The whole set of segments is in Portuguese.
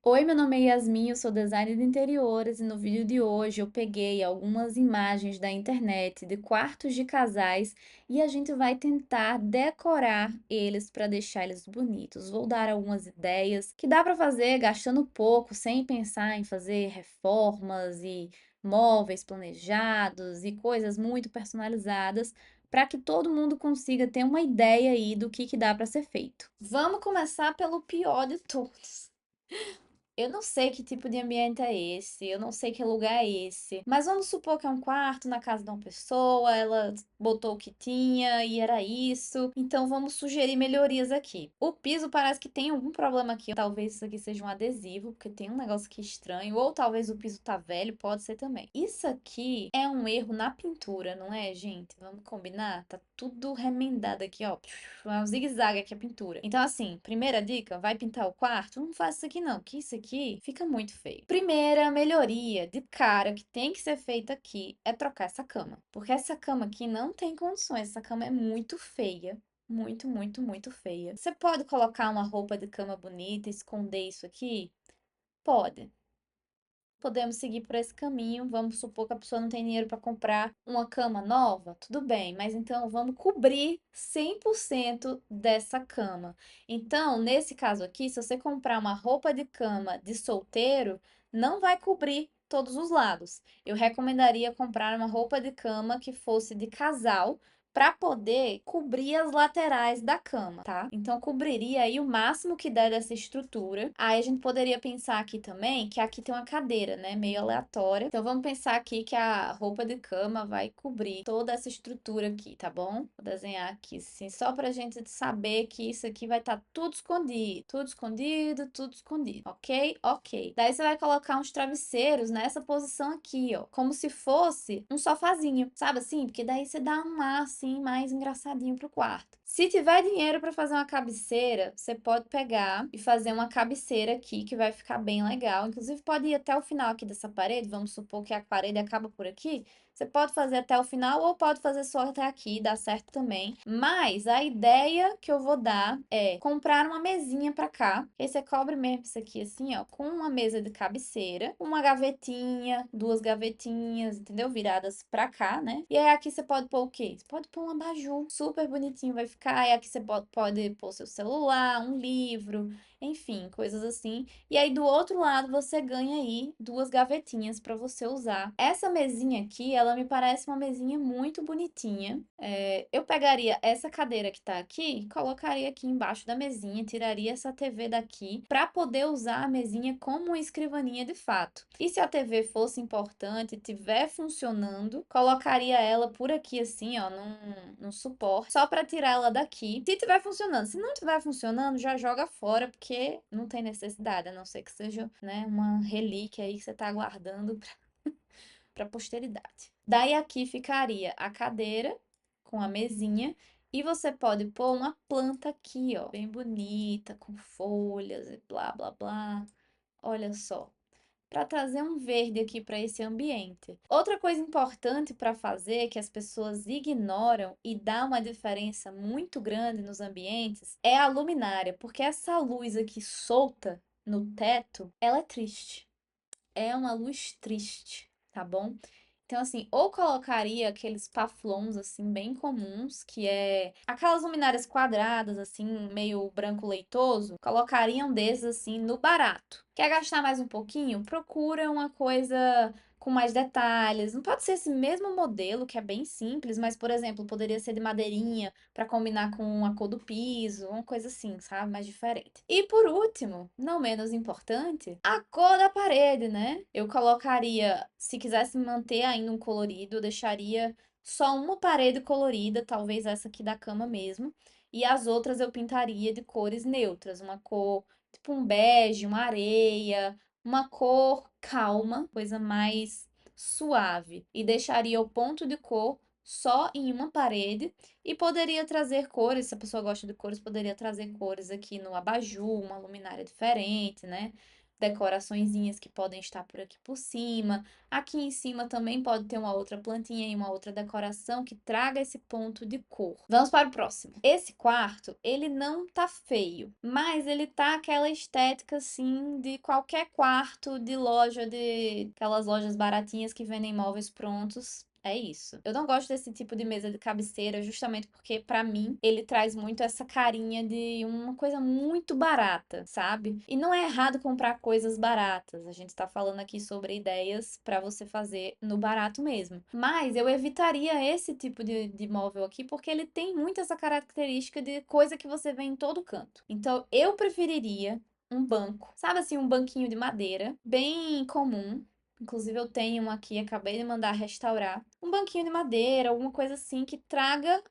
Oi, meu nome é Yasmin, eu sou designer de interiores e no vídeo de hoje eu peguei algumas imagens da internet de quartos de casais e a gente vai tentar decorar eles para deixar eles bonitos. Vou dar algumas ideias que dá para fazer gastando pouco, sem pensar em fazer reformas e móveis planejados e coisas muito personalizadas, para que todo mundo consiga ter uma ideia aí do que dá para ser feito. Vamos começar pelo pior de todos. Eu não sei que tipo de ambiente é esse, eu não sei que lugar é esse, mas vamos supor que é um quarto na casa de uma pessoa, ela botou o que tinha e era isso, então vamos sugerir melhorias aqui. O piso parece que tem algum problema aqui, talvez isso aqui seja um adesivo, porque tem um negócio aqui estranho, ou talvez o piso tá velho, pode ser também. Isso aqui é um erro na pintura, não é, gente? Vamos combinar? Tá tudo remendado aqui, ó. É um zigue-zague aqui a pintura. Então, assim, primeira dica, vai pintar o quarto? Não faça isso aqui não, que isso aqui fica muito feio. Primeira melhoria de cara que tem que ser feita aqui é trocar essa cama. Porque essa cama aqui não tem condições, essa cama é muito feia. Muito, muito, muito feia. Você pode colocar uma roupa de cama bonita, esconder isso aqui? Pode. Podemos seguir por esse caminho. Vamos supor que a pessoa não tem dinheiro para comprar uma cama nova, tudo bem, mas então vamos cobrir 100% dessa cama. Então, nesse caso aqui, se você comprar uma roupa de cama de solteiro, não vai cobrir todos os lados. Eu recomendaria comprar uma roupa de cama que fosse de casal, para poder cobrir as laterais da cama, tá? Então cobriria aí o máximo que der dessa estrutura. Aí a gente poderia pensar aqui também que aqui tem uma cadeira, né, meio aleatória. Então vamos pensar aqui que a roupa de cama vai cobrir toda essa estrutura aqui, tá bom? Vou desenhar aqui assim, só pra gente saber que isso aqui vai estar tudo escondido, tudo escondido, tudo escondido, ok? Ok. Daí você vai colocar uns travesseiros nessa posição aqui, ó, como se fosse um sofazinho, sabe assim? Porque daí você dá um ar assim mais engraçadinho pro quarto. Se tiver dinheiro para fazer uma cabeceira, você pode pegar e fazer uma cabeceira aqui que vai ficar bem legal. Inclusive pode ir até o final aqui dessa parede, vamos supor que a parede acaba por aqui. Você pode fazer até o final ou pode fazer só até aqui, dá certo também. Mas a ideia que eu vou dar é comprar uma mesinha pra cá. Aí você cobre mesmo isso aqui assim, ó, com uma mesa de cabeceira, uma gavetinha, duas gavetinhas, entendeu? Viradas pra cá, né? E aí aqui você pode pôr o quê? Você pode pôr um abajur, super bonitinho vai ficar. E aqui você pode pôr seu celular, um livro, enfim, coisas assim. E aí do outro lado você ganha aí duas gavetinhas para você usar. Essa mesinha aqui, ela me parece uma mesinha muito bonitinha. Eu pegaria essa cadeira que tá aqui, colocaria aqui embaixo da mesinha, tiraria essa TV daqui para poder usar a mesinha como uma escrivaninha de fato. E se a TV fosse importante, estiver funcionando, colocaria ela por aqui assim, ó, num suporte, só para tirar ela daqui. Se estiver funcionando, se não estiver funcionando, já joga fora, porque não tem necessidade, a não ser que seja, né, uma relíquia aí que você tá guardando para posteridade. Daí aqui ficaria a cadeira com a mesinha e você pode pôr uma planta aqui, ó, bem bonita, com folhas e blá blá blá. Olha só, para trazer um verde aqui para esse ambiente. Outra coisa importante para fazer que as pessoas ignoram e dá uma diferença muito grande nos ambientes é a luminária, porque essa luz aqui solta no teto, ela é triste. É uma luz triste, tá bom? Então, assim, ou colocaria aqueles paflons, assim, bem comuns, que é aquelas luminárias quadradas, assim, meio branco leitoso, colocariam desses, assim, no barato. Quer gastar mais um pouquinho? Procura uma coisa com mais detalhes. Não pode ser esse mesmo modelo, que é bem simples, mas, por exemplo, poderia ser de madeirinha para combinar com a cor do piso, uma coisa assim, sabe? Mais diferente. E por último, não menos importante, a cor da parede, né? Eu colocaria, se quisesse manter ainda um colorido, eu deixaria só uma parede colorida, talvez essa aqui da cama mesmo, e as outras eu pintaria de cores neutras, uma cor tipo um bege, uma areia, uma cor calma, coisa mais suave, e deixaria o ponto de cor só em uma parede e poderia trazer cores, se a pessoa gosta de cores, poderia trazer cores aqui no abajur, uma luminária diferente, né? decoraçõezinhas que podem estar por aqui por cima. Aqui em cima também pode ter uma outra plantinha e uma outra decoração que traga esse ponto de cor. Vamos para o próximo. Esse quarto, ele não tá feio, mas ele tá aquela estética assim de qualquer quarto de loja, de aquelas lojas baratinhas que vendem móveis prontos. É isso. Eu não gosto desse tipo de mesa de cabeceira, justamente porque, pra mim, ele traz muito essa carinha de uma coisa muito barata, sabe? E não é errado comprar coisas baratas. A gente tá falando aqui sobre ideias pra você fazer no barato mesmo. Mas eu evitaria esse tipo de móvel aqui, porque ele tem muito essa característica de coisa que você vê em todo canto. Então, eu preferiria um banco, sabe assim, um banquinho de madeira, bem comum. Inclusive, eu tenho um aqui, acabei de mandar restaurar. Um banquinho de madeira, alguma coisa assim que traga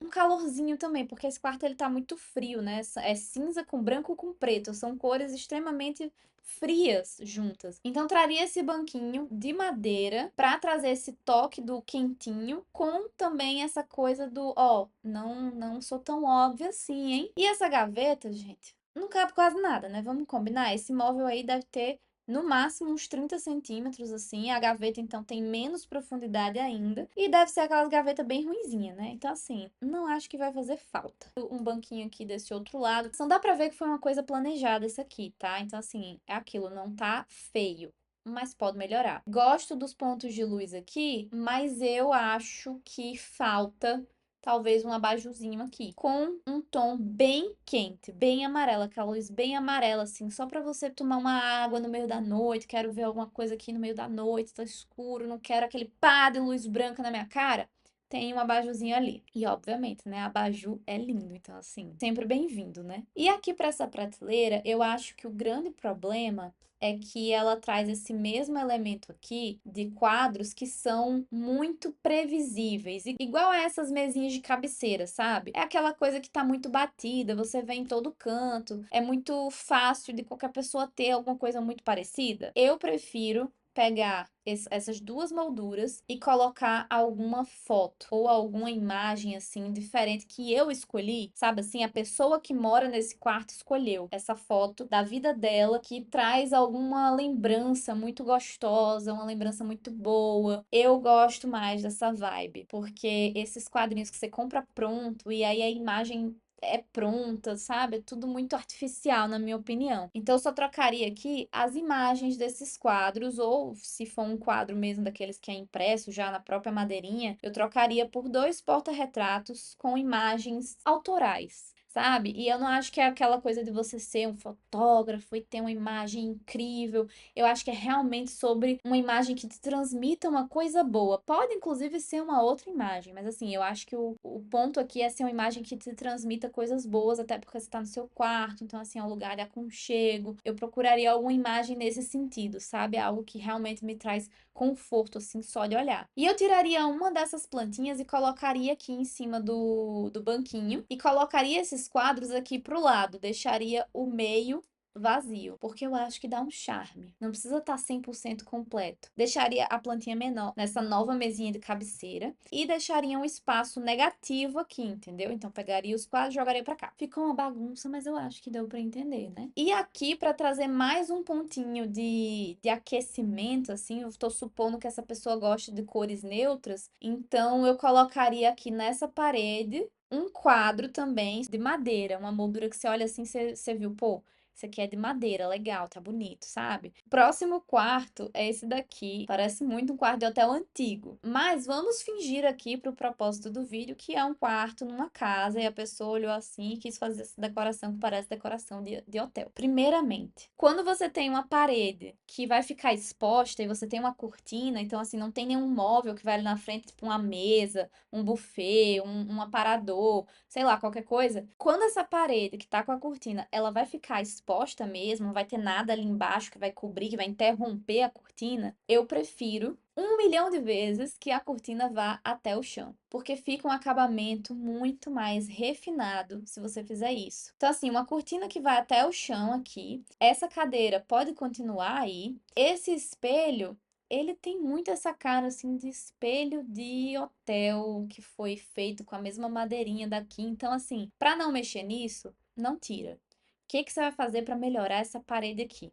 um calorzinho também, porque esse quarto ele tá muito frio, né? É cinza com branco com preto, são cores extremamente frias juntas. Então traria esse banquinho de madeira pra trazer esse toque do quentinho com também essa coisa do, ó, não sou tão óbvia assim, hein? E essa gaveta, gente, não cabe quase nada, né? Vamos combinar. Esse móvel aí deve ter no máximo uns 30 centímetros, assim. A gaveta, então, tem menos profundidade ainda. E deve ser aquelas gavetas bem ruinzinha, né? Então, assim, não acho que vai fazer falta. Um banquinho aqui desse outro lado. Não dá pra ver que foi uma coisa planejada esse aqui, tá? Então, assim, é aquilo, não tá feio, mas pode melhorar. Gosto dos pontos de luz aqui, mas eu acho que falta talvez um abajurzinho aqui, com um tom bem quente, bem amarelo, aquela luz bem amarela, assim, só pra você tomar uma água no meio da noite, quero ver alguma coisa aqui no meio da noite, tá escuro, não quero aquele pá de luz branca na minha cara. Tem um abajurzinho ali. E, obviamente, né? Abajur é lindo, então, assim, sempre bem-vindo, né? E aqui pra essa prateleira, eu acho que o grande problema é que ela traz esse mesmo elemento aqui de quadros que são muito previsíveis, igual a essas mesinhas de cabeceira, sabe? É aquela coisa que tá muito batida, você vê em todo canto, é muito fácil de qualquer pessoa ter alguma coisa muito parecida. Eu prefiro pegar essas duas molduras e colocar alguma foto ou alguma imagem assim diferente que eu escolhi, sabe assim, a pessoa que mora nesse quarto escolheu essa foto da vida dela que traz alguma lembrança muito gostosa, uma lembrança muito boa. Eu gosto mais dessa vibe, porque esses quadrinhos que você compra pronto e aí a imagem é pronta, sabe? É tudo muito artificial, na minha opinião. Então, eu só trocaria aqui as imagens desses quadros, ou se for um quadro mesmo daqueles que é impresso já na própria madeirinha, eu trocaria por dois porta-retratos com imagens autorais. Sabe? E eu não acho que é aquela coisa de você ser um fotógrafo e ter uma imagem incrível. Eu acho que é realmente sobre uma imagem que te transmita uma coisa boa. Pode, inclusive, ser uma outra imagem, mas assim, eu acho que o ponto aqui é ser uma imagem que te transmita coisas boas, até porque você tá no seu quarto, então, assim, é um lugar de aconchego. Eu procuraria alguma imagem nesse sentido, sabe? Algo que realmente me traz conforto, assim, só de olhar. E eu tiraria uma dessas plantinhas e colocaria aqui em cima do banquinho e colocaria esses quadros aqui pro lado, deixaria o meio vazio, porque eu acho que dá um charme. Não precisa estar 100% completo. Deixaria a plantinha menor nessa nova mesinha de cabeceira e deixaria um espaço negativo aqui, entendeu? Então pegaria os quadros e jogaria pra cá. Ficou uma bagunça, mas eu acho que deu pra entender, né? E aqui pra trazer mais um pontinho de aquecimento, assim, eu tô supondo que essa pessoa gosta de cores neutras, então eu colocaria aqui nessa parede um quadro também de madeira, uma moldura que você olha assim, você viu, pô, esse aqui é de madeira, legal, tá bonito, sabe? Próximo quarto é esse daqui. Parece muito um quarto de hotel antigo. Mas vamos fingir aqui, pro propósito do vídeo, que é um quarto numa casa e a pessoa olhou assim e quis fazer essa decoração que parece decoração de hotel. Primeiramente, quando você tem uma parede que vai ficar exposta e você tem uma cortina, então assim, não tem nenhum móvel que vai ali na frente, tipo uma mesa, um buffet, um aparador, sei lá, qualquer coisa. Quando essa parede que tá com a cortina, ela vai ficar exposta mesmo, não vai ter nada ali embaixo que vai cobrir, que vai interromper a cortina, eu prefiro 1 milhão de vezes que a cortina vá até o chão, porque fica um acabamento muito mais refinado se você fizer isso. Então, assim, uma cortina que vai até o chão aqui, essa cadeira pode continuar aí, esse espelho ele tem muito essa cara assim de espelho de hotel que foi feito com a mesma madeirinha daqui. Então, assim, para não mexer nisso, não tira. O que que você vai fazer para melhorar essa parede aqui?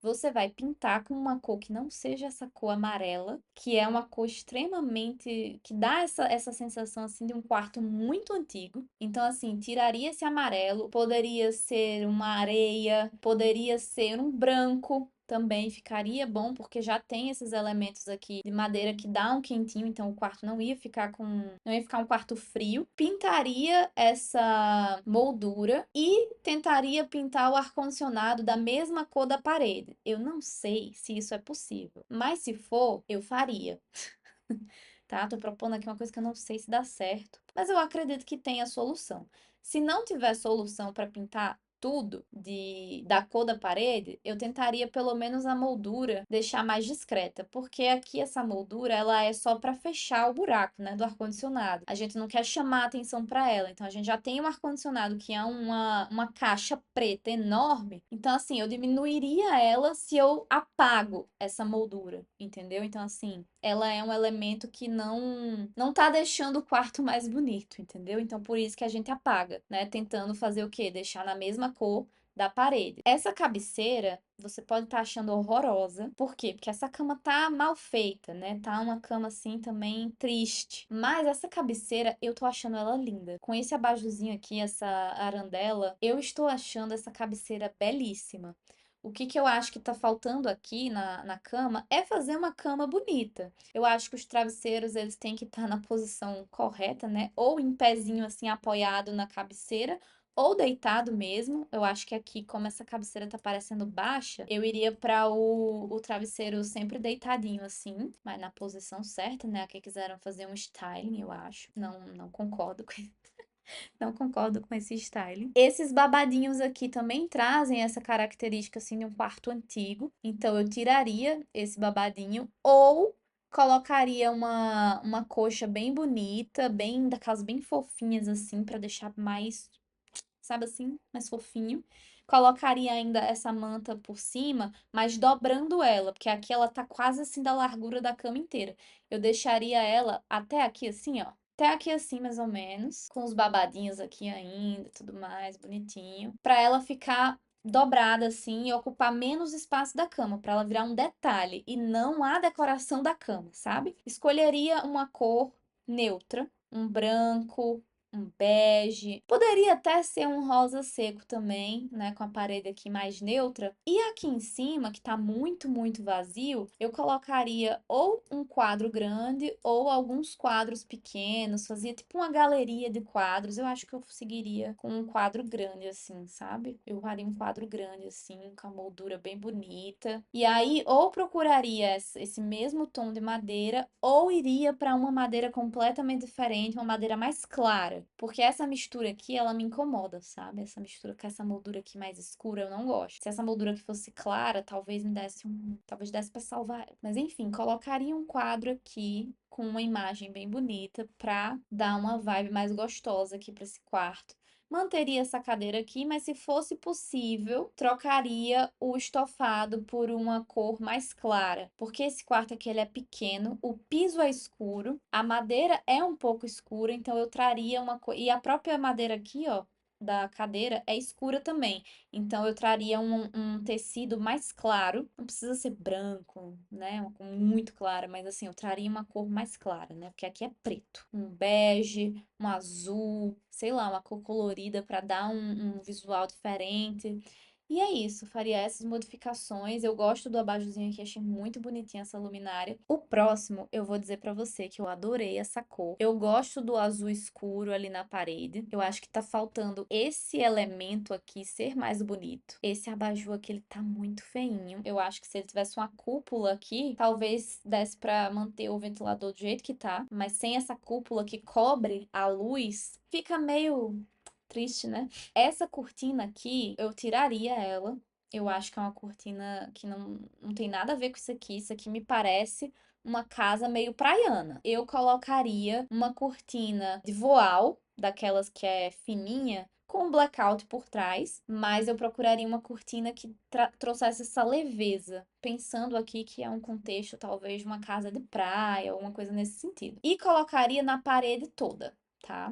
você vai pintar com uma cor que não seja essa cor amarela, que é uma cor extremamente, que dá essa sensação assim de um quarto muito antigo. Então assim, tiraria esse amarelo, poderia ser uma areia, poderia ser um branco, também ficaria bom, porque já tem esses elementos aqui de madeira que dá um quentinho, então o quarto não ia ficar um quarto frio. Pintaria essa moldura e tentaria pintar o ar-condicionado da mesma cor da parede. Eu não sei se isso é possível, mas se for, eu faria. Tá? Tô propondo aqui uma coisa que eu não sei se dá certo, mas eu acredito que tenha solução. Se não tiver solução para pintar tudo da cor da parede, eu tentaria pelo menos a moldura deixar mais discreta, porque aqui essa moldura ela é só para fechar o buraco, né, do ar-condicionado. A gente não quer chamar atenção para ela, então a gente já tem um ar-condicionado que é uma caixa preta enorme, então assim, eu diminuiria ela se eu apago essa moldura, entendeu? Então assim, ela é um elemento que não tá deixando o quarto mais bonito, entendeu? Então por isso que a gente apaga, né? Tentando fazer o quê? Deixar na mesma cor da parede. Essa cabeceira, você pode estar achando horrorosa. Por quê? Porque essa cama tá mal feita, né? Tá uma cama assim também triste. Mas essa cabeceira, eu tô achando ela linda. Com esse abajuzinho aqui, essa arandela, eu estou achando essa cabeceira belíssima. O que que eu acho que tá faltando aqui na cama é fazer uma cama bonita. Eu acho que os travesseiros, eles têm que estar na posição correta, né? Ou em pezinho, assim, apoiado na cabeceira, ou deitado mesmo. Eu acho que aqui, como essa cabeceira tá parecendo baixa, eu iria para o travesseiro sempre deitadinho, assim, mas na posição certa, né? Aqui quiseram fazer um styling, eu acho. Não concordo com não concordo com esse style. Esses babadinhos aqui também trazem essa característica assim de um quarto antigo. Então eu tiraria esse babadinho ou colocaria uma coxa bem bonita, bem daquelas bem fofinhas assim para deixar mais, sabe assim, mais fofinho. Colocaria ainda essa manta por cima, mas dobrando ela, porque aqui ela tá quase assim da largura da cama inteira. Eu deixaria ela até aqui assim, ó. Até aqui assim, mais ou menos, com os babadinhos aqui ainda, tudo mais, bonitinho, pra ela ficar dobrada assim e ocupar menos espaço da cama, pra ela virar um detalhe e não a decoração da cama, sabe? Escolheria uma cor neutra, um branco, um bege. Poderia até ser um rosa seco também, né? Com a parede aqui mais neutra. E aqui em cima, que tá muito vazio, eu colocaria ou um quadro grande ou alguns quadros pequenos. Fazia tipo uma galeria de quadros. Eu acho que eu seguiria com um quadro grande, assim, sabe? Eu faria um quadro grande, assim, com a moldura bem bonita. E aí, ou procuraria esse mesmo tom de madeira, ou iria para uma madeira completamente diferente, uma madeira mais clara. Porque essa mistura aqui, ela me incomoda, sabe? Essa mistura com essa moldura aqui mais escura, eu não gosto. Se essa moldura aqui fosse clara, talvez me desse talvez desse pra salvar ela. Mas enfim, colocaria um quadro aqui com uma imagem bem bonita pra dar uma vibe mais gostosa aqui pra esse quarto. Manteria essa cadeira aqui, mas se fosse possível, trocaria o estofado por uma cor mais clara, porque esse quarto aqui ele é pequeno, o piso é escuro, a madeira é um pouco escura, então eu traria uma cor. E a própria madeira aqui, ó, da cadeira é escura também. Então eu traria um tecido mais claro, não precisa ser branco, né? Uma cor muito clara, mas assim, eu traria uma cor mais clara, né? Porque aqui é preto. Um bege, um azul, sei lá, uma cor colorida para dar um visual diferente. E é isso, faria essas modificações. Eu gosto do abajuzinho aqui, achei muito bonitinha essa luminária. O próximo, eu vou dizer pra você que eu adorei essa cor. Eu gosto do azul escuro ali na parede. Eu acho que tá faltando esse elemento aqui ser mais bonito. Esse abajur aqui, ele tá muito feinho. Eu acho que se ele tivesse uma cúpula aqui, talvez desse pra manter o ventilador do jeito que tá. Mas sem essa cúpula que cobre a luz, fica meio triste, né? Essa cortina aqui, eu tiraria ela. Eu acho que é uma cortina que não tem nada a ver com isso aqui. Isso aqui me parece uma casa meio praiana. Eu colocaria uma cortina de voal, daquelas que é fininha, com um blackout por trás, mas eu procuraria uma cortina que trouxesse essa leveza, pensando aqui que é um contexto talvez de uma casa de praia, alguma coisa nesse sentido. E colocaria na parede toda, tá?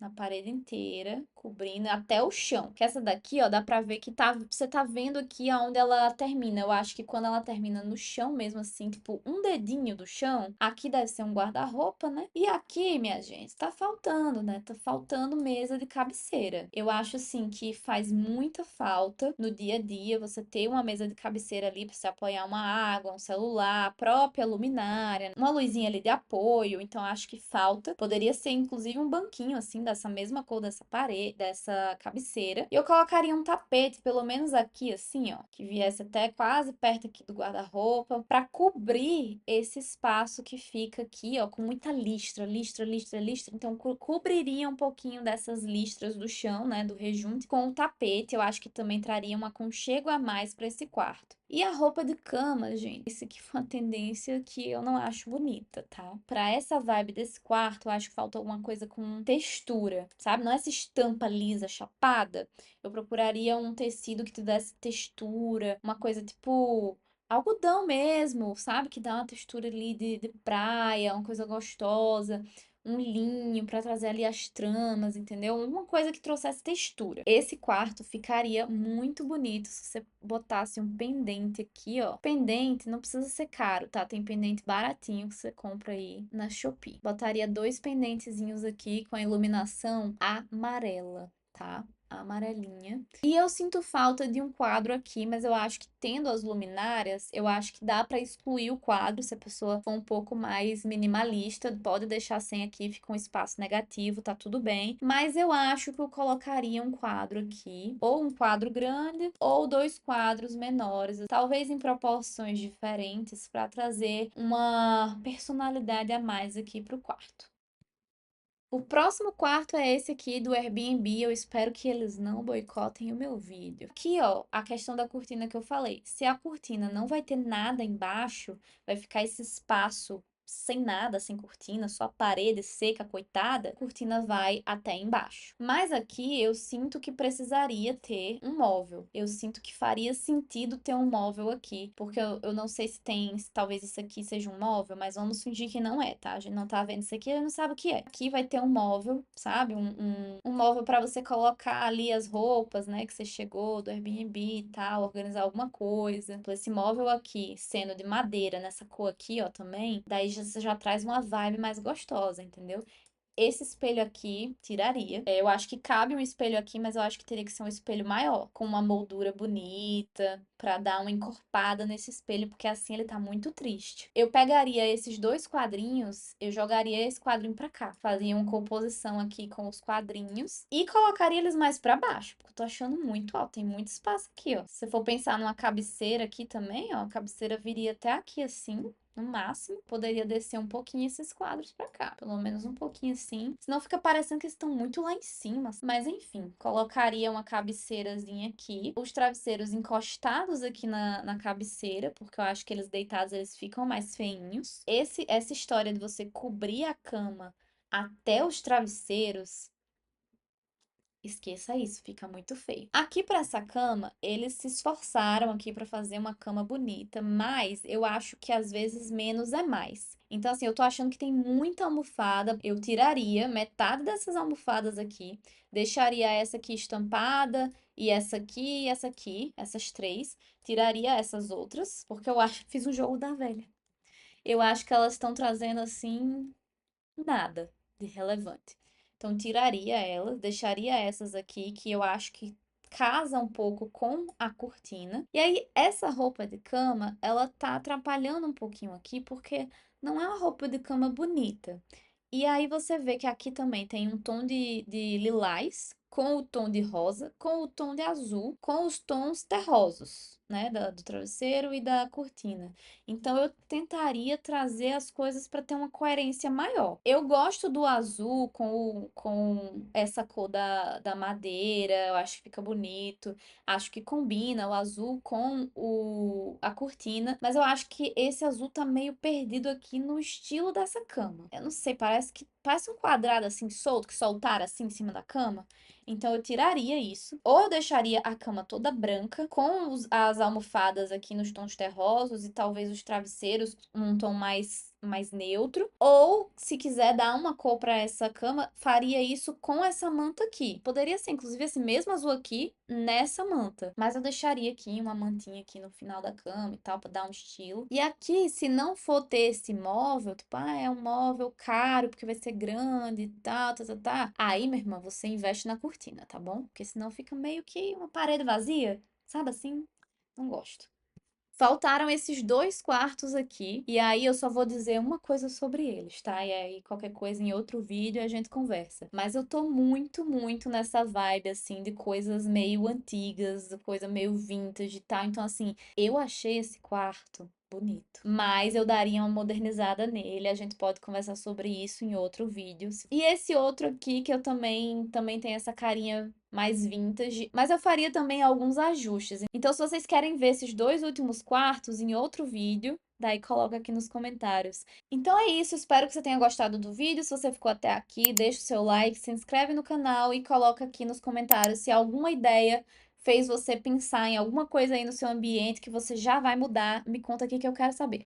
na parede inteira, cobrindo até o chão. Que essa daqui, ó, dá pra ver que tá, você tá vendo aqui aonde ela termina. Eu acho que quando ela termina no chão mesmo, assim, tipo um dedinho do chão, aqui deve ser um guarda-roupa, né? E aqui, minha gente, tá faltando, né? Tá faltando mesa de cabeceira. Eu acho, assim, que faz muita falta no dia a dia você ter uma mesa de cabeceira ali pra você apoiar uma água, um celular, a própria luminária, uma luzinha ali de apoio. Então, acho que falta. Poderia ser, inclusive, um banquinho, assim, dessa mesma cor dessa parede, dessa cabeceira. E eu colocaria um tapete, pelo menos aqui, assim, ó, que viesse até quase perto aqui do guarda-roupa, pra cobrir esse espaço que fica aqui, ó, com muita listra, listra, listra, listra. Então, cobriria um pouquinho dessas listras do chão, né, do rejunte, com o tapete. Eu acho que também traria um aconchego a mais pra esse quarto. E a roupa de cama, gente, isso aqui foi uma tendência que eu não acho bonita, tá? Pra essa vibe desse quarto, eu acho que falta alguma coisa com textura, sabe? Não essa estampa lisa, chapada. Eu procuraria um tecido que tivesse textura, uma coisa tipo algodão mesmo, sabe? Que dá uma textura ali de praia, uma coisa gostosa. Um linho pra trazer ali as tramas, entendeu? Uma coisa que trouxesse textura. Esse quarto ficaria muito bonito se você botasse um pendente aqui, ó. Pendente não precisa ser caro, tá? Tem pendente baratinho que você compra aí na Shopee. Botaria dois pendentezinhos aqui com a iluminação amarela, tá? Amarelinha. E eu sinto falta de um quadro aqui, mas eu acho que tendo as luminárias, eu acho que dá pra excluir o quadro se a pessoa for um pouco mais minimalista, pode deixar sem aqui, fica um espaço negativo, tá tudo bem. Mas eu acho que eu colocaria um quadro aqui, ou um quadro grande, ou dois quadros menores, talvez em proporções diferentes para trazer uma personalidade a mais aqui pro quarto. O próximo quarto é esse aqui do Airbnb. Eu espero que eles não boicotem o meu vídeo. Aqui, ó, a questão da cortina que eu falei. Se a cortina não vai ter nada embaixo, vai ficar esse espaço sem nada, sem cortina, só parede seca, coitada, a cortina vai até embaixo. Mas aqui eu sinto que precisaria ter um móvel. Eu sinto que faria sentido ter um móvel aqui, porque eu não sei se tem, se talvez isso aqui seja um móvel, mas vamos fingir que não é, tá? A gente não tá vendo isso aqui, a gente não sabe o que é. Aqui vai ter um móvel, sabe? Um móvel para você colocar ali as roupas, né, que você chegou do Airbnb e tal, organizar alguma coisa. Então, esse móvel aqui, sendo de madeira, nessa cor aqui, ó, também, daí você já traz uma vibe mais gostosa, entendeu? Esse espelho aqui, tiraria. Eu acho que cabe um espelho aqui, mas eu acho que teria que ser um espelho maior, com uma moldura bonita, pra dar uma encorpada nesse espelho, porque assim ele tá muito triste. Eu pegaria esses dois quadrinhos, eu jogaria esse quadrinho pra cá, fazia uma composição aqui com os quadrinhos e colocaria eles mais pra baixo, porque eu tô achando muito alto, tem muito espaço aqui, ó. Se você for pensar numa cabeceira aqui também, ó, a cabeceira viria até aqui assim. No máximo, poderia descer um pouquinho esses quadros pra cá. Pelo menos um pouquinho assim. Senão fica parecendo que estão muito lá em cima. Mas enfim, colocaria uma cabeceirazinha aqui. Os travesseiros encostados aqui na cabeceira, porque eu acho que eles deitados eles ficam mais feinhos. Essa história de você cobrir a cama até os travesseiros. Esqueça isso, fica muito feio. Aqui para essa cama, eles se esforçaram aqui para fazer uma cama bonita, mas eu acho que às vezes menos é mais. Então, assim, eu tô achando que tem muita almofada. Eu tiraria metade dessas almofadas aqui, deixaria essa aqui estampada, e essa aqui, essas três. Tiraria essas outras, porque eu acho que fiz o jogo da velha. Eu acho que elas estão trazendo assim nada de relevante. Então, tiraria elas, deixaria essas aqui, que eu acho que casa um pouco com a cortina. E aí, essa roupa de cama, ela tá atrapalhando um pouquinho aqui, porque não é uma roupa de cama bonita. E aí você vê que aqui também tem um tom de lilás, com o tom de rosa, com o tom de azul, com os tons terrosos, né, do travesseiro e da cortina. Então eu tentaria trazer as coisas para ter uma coerência maior. Eu gosto do azul com essa cor da madeira, eu acho que fica bonito. Acho que combina o azul com a cortina, mas eu acho que esse azul tá meio perdido aqui no estilo dessa cama. Eu não sei, parece um quadrado assim solto, que soltaram assim em cima da cama. Então eu tiraria isso. Ou eu deixaria a cama toda branca, com as almofadas aqui nos tons terrosos e talvez os travesseiros num tom mais neutro. Ou, se quiser dar uma cor para essa cama, faria isso com essa manta aqui. Poderia ser, inclusive, esse mesmo azul aqui nessa manta. Mas eu deixaria aqui uma mantinha aqui no final da cama e tal, para dar um estilo. E aqui, se não for ter esse móvel, tipo, é um móvel caro porque vai ser grande e tal, tá, tá, tá. Aí, minha irmã, você investe na cortina, tá bom? Porque senão fica meio que uma parede vazia, sabe assim? Não gosto. Faltaram esses 2 quartos aqui, e aí eu só vou dizer uma coisa sobre eles, tá? E aí qualquer coisa em outro vídeo a gente conversa. Mas eu tô muito, muito nessa vibe, assim, de coisas meio antigas, coisa meio vintage e tal. Então, assim, eu achei esse quarto bonito. Mas eu daria uma modernizada nele. A gente pode conversar sobre isso em outro vídeo. E esse outro aqui, que eu também tem essa carinha mais vintage, mas eu faria também alguns ajustes. Então, se vocês querem ver esses 2 últimos quartos em outro vídeo, daí coloca aqui nos comentários. Então é isso, espero que você tenha gostado do vídeo. Se você ficou até aqui, deixa o seu like, se inscreve no canal e coloca aqui nos comentários se alguma ideia fez você pensar em alguma coisa aí no seu ambiente que você já vai mudar. Me conta aqui que eu quero saber.